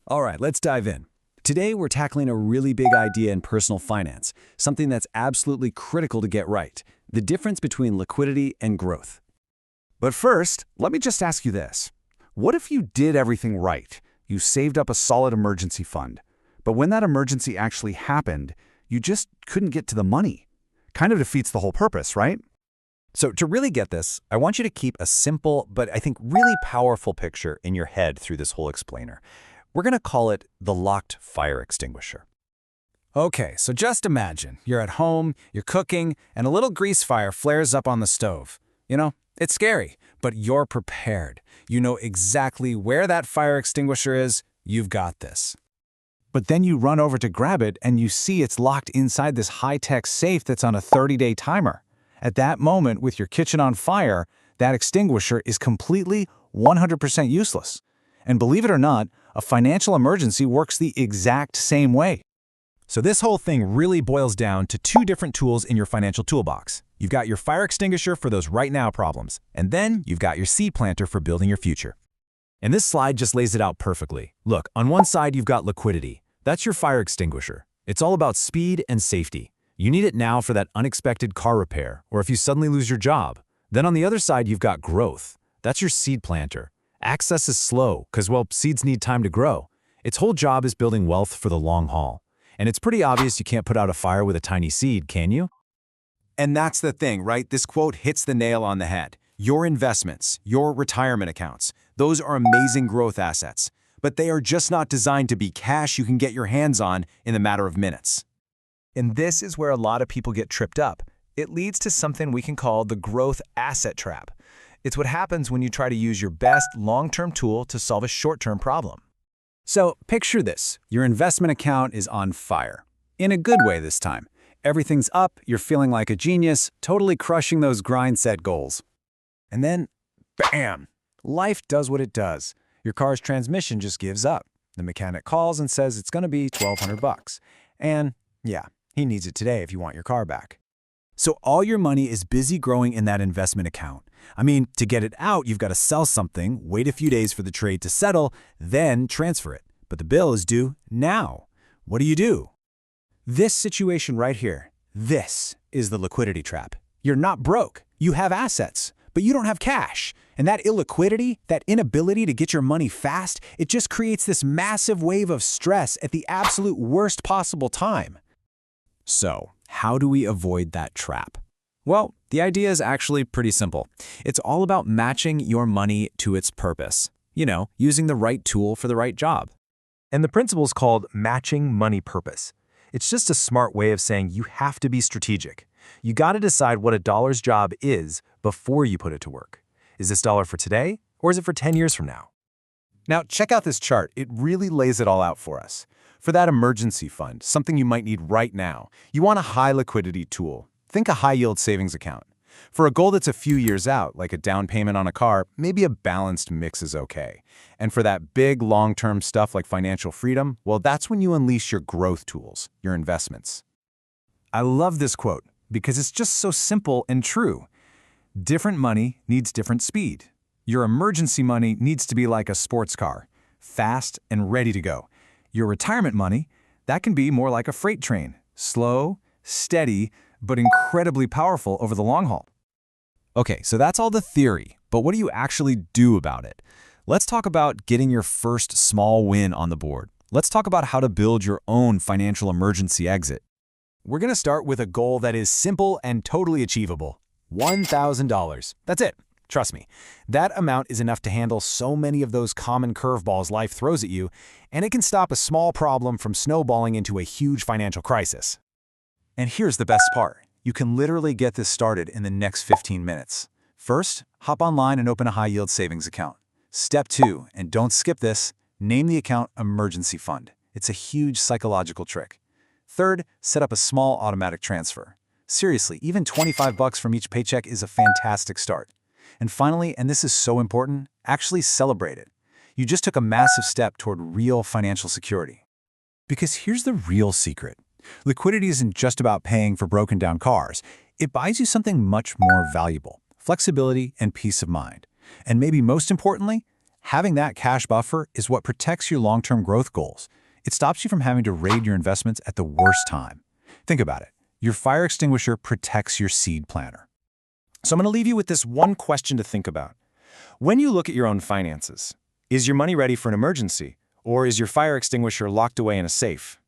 All right, let's dive in. Today, we're tackling a really big idea in personal finance, something that's absolutely critical to get right, the difference between liquidity and growth. But first, let me just ask you this. What if you did everything right? You saved up a solid emergency fund. But when that emergency actually happened, you just couldn't get to the money. Kind of defeats the whole purpose, right? So to really get this, I want you to keep a simple, but I think really powerful picture in your head through this whole explainer. We're going to call it the locked fire extinguisher. Okay, so just imagine, you're at home, you're cooking, and a little grease fire flares up on the stove. You know, it's scary, but you're prepared. You know exactly where that fire extinguisher is. You've got this. But then you run over to grab it and you see it's locked inside this high-tech safe that's on a 30-day timer. At that moment, with your kitchen on fire, that extinguisher is completely 100% useless. And believe it or not, a financial emergency works the exact same way. So this whole thing really boils down to two different tools in your financial toolbox. You've got your fire extinguisher for those right now problems, and then you've got your seed planter for building your future. And this slide just lays it out perfectly. Look, on one side you've got liquidity. That's your fire extinguisher. It's all about speed and safety. You need it now for that unexpected car repair, or if you suddenly lose your job. Then on the other side you've got growth. That's your seed planter. Access is slow, because, well, seeds need time to grow. Its whole job is building wealth for the long haul. And it's pretty obvious you can't put out a fire with a tiny seed, can you? And that's the thing, right? This quote hits the nail on the head. Your investments, your retirement accounts, those are amazing growth assets. But they are just not designed to be cash you can get your hands on in a matter of minutes. And this is where a lot of people get tripped up. It leads to something we can call the growth asset trap. It's what happens when you try to use your best long-term tool to solve a short-term problem. So picture this. Your investment account is on fire. In a good way this time. Everything's up, you're feeling like a genius, totally crushing those grind set goals. And then, bam! Life does what it does. Your car's transmission just gives up. The mechanic calls and says it's going to be $1,200. And yeah, he needs it today if you want your car back. So all your money is busy growing in that investment account. I mean, to get it out, you've got to sell something, wait a few days for the trade to settle, then transfer it. But the bill is due now. What do? This situation right here, this is the liquidity trap. You're not broke. You have assets, but you don't have cash. And that illiquidity, that inability to get your money fast, it just creates this massive wave of stress at the absolute worst possible time. So, how do we avoid that trap? Well, the idea is actually pretty simple. It's all about matching your money to its purpose. You know, using the right tool for the right job. And the principle is called matching money purpose. It's just a smart way of saying you have to be strategic. You got to decide what a dollar's job is before you put it to work. Is this dollar for today, or is it for 10 years from now? Now, check out this chart. It really lays it all out for us. For that emergency fund, something you might need right now, you want a high liquidity tool. Think a high-yield savings account. For a goal that's a few years out, like a down payment on a car, maybe a balanced mix is okay. And for that big, long-term stuff like financial freedom, well, that's when you unleash your growth tools, your investments. I love this quote because it's just so simple and true. Different money needs different speed. Your emergency money needs to be like a sports car, fast and ready to go. Your retirement money, that can be more like a freight train, slow, steady, but incredibly powerful over the long haul. Okay, so that's all the theory, but what do you actually do about it? Let's talk about getting your first small win on the board. Let's talk about how to build your own financial emergency exit. We're going to start with a goal that is simple and totally achievable. $1,000. That's it. Trust me, that amount is enough to handle so many of those common curveballs life throws at you, and it can stop a small problem from snowballing into a huge financial crisis. And here's the best part. You can literally get this started in the next 15 minutes. First, hop online and open a high-yield savings account. Step 2, and don't skip this, name the account Emergency Fund. It's a huge psychological trick. Third, set up a small automatic transfer. Seriously, even $25 from each paycheck is a fantastic start. And finally, and this is so important, actually celebrate it. You just took a massive step toward real financial security. Because here's the real secret. Liquidity isn't just about paying for broken down cars. It buys you something much more valuable, flexibility and peace of mind. And maybe most importantly, Having that cash buffer is what protects your long-term growth goals. It stops you from having to raid your investments at the worst time. Think about it. Your fire extinguisher protects your seed planter. So I'm going to leave you with this one question to think about. When you look at your own finances, is your money ready for an emergency, or is your fire extinguisher locked away in a safe?